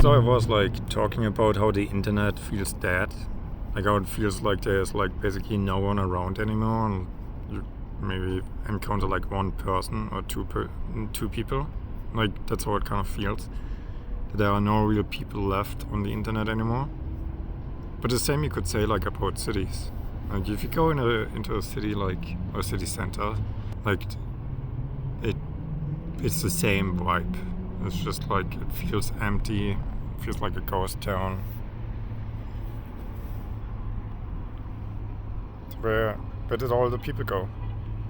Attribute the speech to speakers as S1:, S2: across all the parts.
S1: First I was like talking about how the internet feels dead, like how it feels like there's like basically no one around anymore, and you maybe encounter like one person or two people. Like that's how it kind of feels. That there are no real people left on the internet anymore. But the same you could say like about cities. Like if you go into a city like or city center, like it's the same vibe. It's just like it feels empty, it feels like a ghost town. Where did all the people go?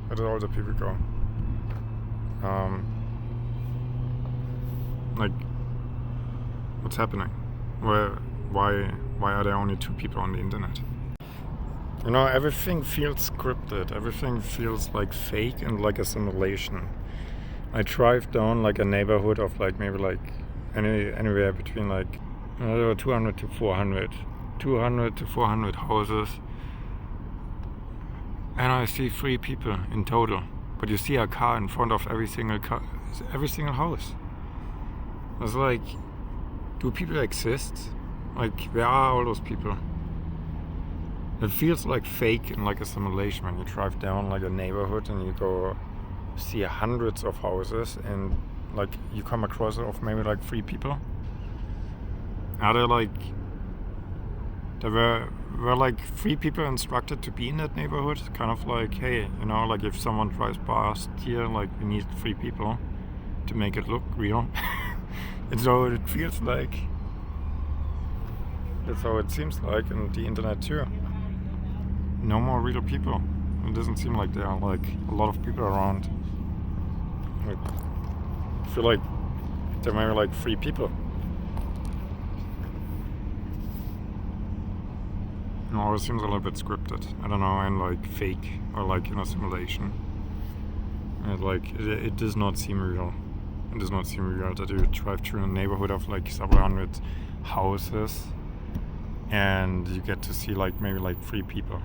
S1: Where did all the people go? Like what's happening? Why are there only two people on the internet? You know, everything feels scripted, everything feels like fake and like a simulation. I drive down like a neighborhood of like maybe like anywhere between like 200 to 400 houses, and I see 3 people in total. But you see a car in front of every single house. It's like, do people exist? Like, where are all those people? It feels like fake and like a simulation when you drive down like a neighborhood and you go see hundreds of houses and like you come across of maybe like 3 people. Are there like there were like 3 people instructed to be in that neighborhood? Kind of like, hey, you know, like if someone drives past here, like we need 3 people to make it look real. And so it feels like that's how it seems like in the internet too. No more real people. It doesn't seem like there are like a lot of people around. Like, I feel like there may be like 3 people. It always seems a little bit scripted. I don't know, and like fake or like in a simulation. And like it does not seem real. It does not seem real that you drive through a neighborhood of like several hundred houses and you get to see like maybe like 3 people.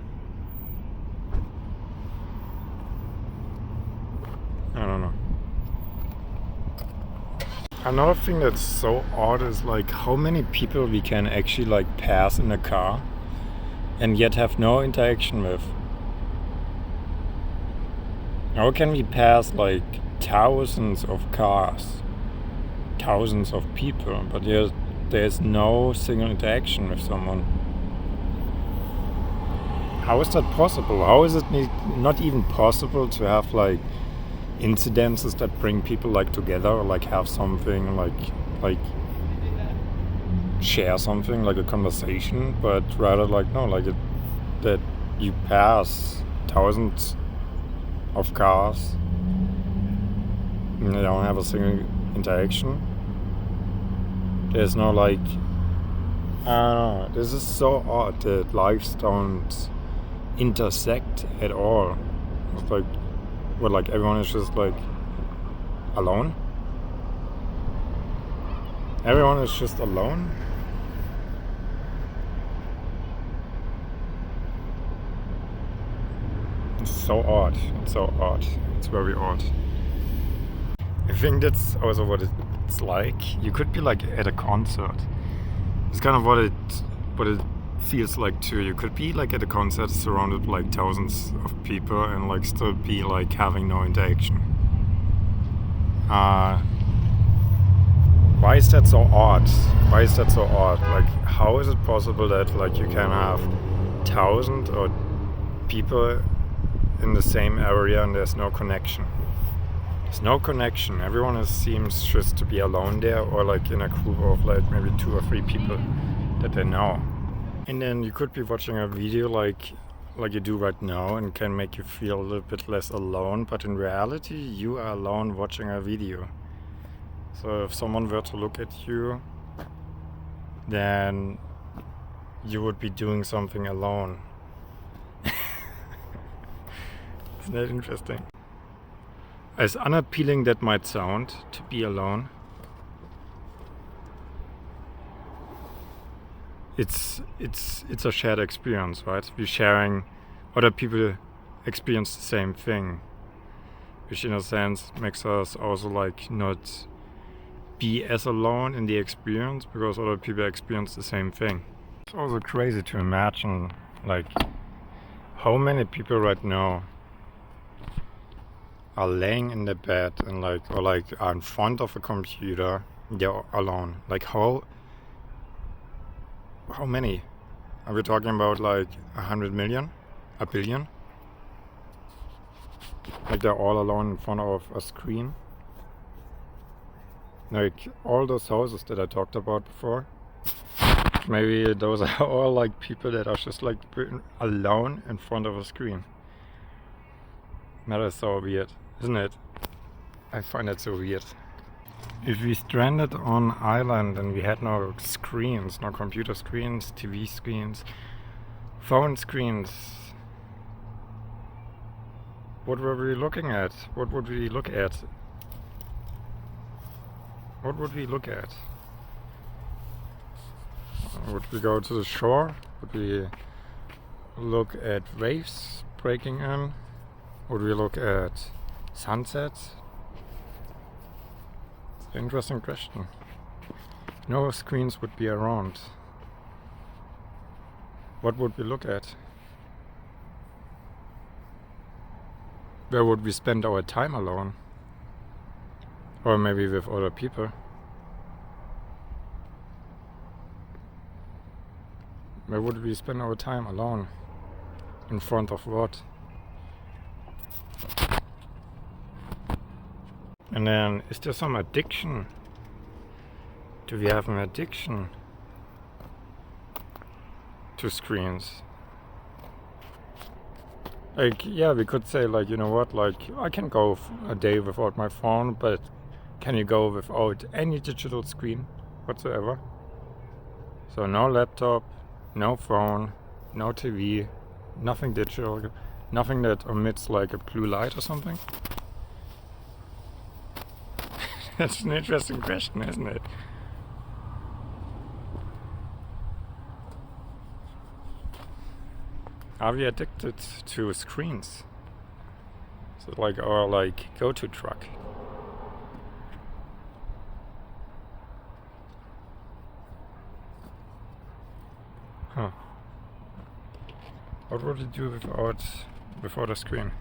S1: I don't know. Another thing that's so odd is like how many people we can actually like pass in a car and yet have no interaction with. How can we pass like thousands of cars, thousands of people, but there's no single interaction with someone? How is that possible? How is it not even possible to have like incidences that bring people like together or like have something like share something like a conversation, but rather like no, like that you pass thousands of cars and they don't have a single interaction. There's no like, I don't know, this is so odd that lives don't intersect at all. It's like, well, like everyone is just like alone? Everyone is just alone? It's so odd. It's so odd. It's very odd. I think that's also what it's like. You could be like at a concert. It's kind of what it feels like too. You could be like at a concert surrounded by like thousands of people and like still be like having no interaction. Why is that so odd? Why is that so odd? Like, how is it possible that like you can have thousands or people in the same area and there's no connection? There's no connection. Everyone seems just to be alone there or like in a group of like maybe 2 or 3 people that they know. And then you could be watching a video like you do right now and can make you feel a little bit less alone, but in reality you are alone watching a video. So if someone were to look at you, then you would be doing something alone. Isn't that interesting? As unappealing that might sound, to be alone, it's a shared experience, right? We're sharing, other people experience the same thing, which in a sense makes us also like not be as alone in the experience because other people experience the same thing. It's also crazy to imagine like how many people right now are laying in their bed and are in front of a computer, they're alone. Like how many? Are we talking about like 100 million? A billion? Like they're all alone in front of a screen? Like all those houses that I talked about before, maybe those are all like people that are just like alone in front of a screen. That is so weird, isn't it? I find it so weird. If we stranded on island and we had no screens, no computer screens, TV screens, phone screens, what were we looking at? What would we look at? What would we look at? Would we go to the shore? Would we look at waves breaking in? Would we look at sunsets? It's an interesting question. No screens would be around. What would we look at? Where would we spend our time alone? Or maybe with other people? Where would we spend our time alone? In front of what? And then, is there some addiction? Do we have an addiction to screens? Like, yeah, we could say like, you know what, like I can go a day without my phone, but can you go without any digital screen whatsoever? So no laptop, no phone, no TV, nothing digital, nothing that emits like a blue light or something? That's an interesting question, isn't it? Are we addicted to screens? So like our go-to truck. Huh. What would you do without a screen?